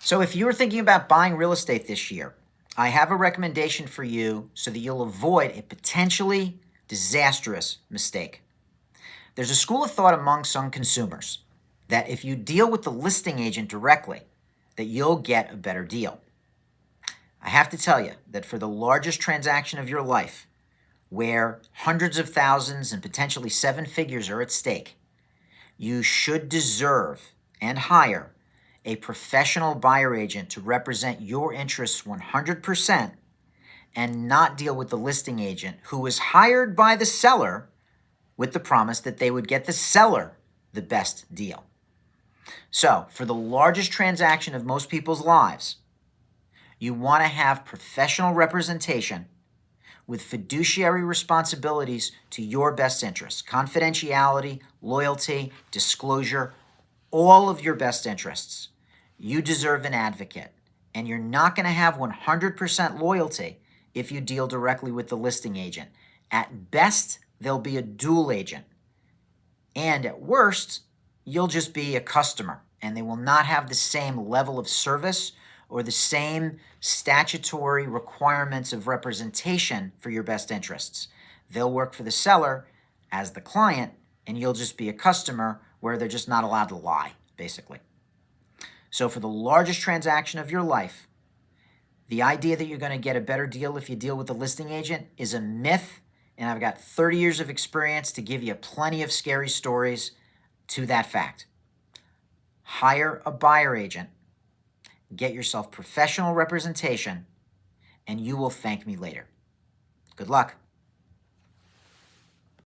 So if you're thinking about buying real estate this year, I have a recommendation for you so that you'll avoid a potentially disastrous mistake. There's a school of thought among some consumers that if you deal with the listing agent directly, that you'll get a better deal. I have to tell you that for the largest transaction of your life, where hundreds of thousands and potentially seven figures are at stake, you should deserve and hire a professional buyer agent to represent your interests 100% and not deal with the listing agent who was hired by the seller with the promise that they would get the seller the best deal. So, for the largest transaction of most people's lives, you want to have professional representation with fiduciary responsibilities to your best interests, confidentiality, loyalty, disclosure, all of your best interests. You deserve an advocate, and you're not going to have 100% loyalty if you deal directly with the listing agent. At best, they'll be a dual agent, and at worst, you'll just be a customer, and they will not have the same level of service or the same statutory requirements of representation for your best interests. They'll work for the seller as the client, and you'll just be a customer where they're just not allowed to lie, basically. So for the largest transaction of your life, the idea that you're going to get a better deal if you deal with the listing agent is a myth, and I've got 30 years of experience to give you plenty of scary stories to that fact. Hire a buyer agent, get yourself professional representation, and you will thank me later. Good luck.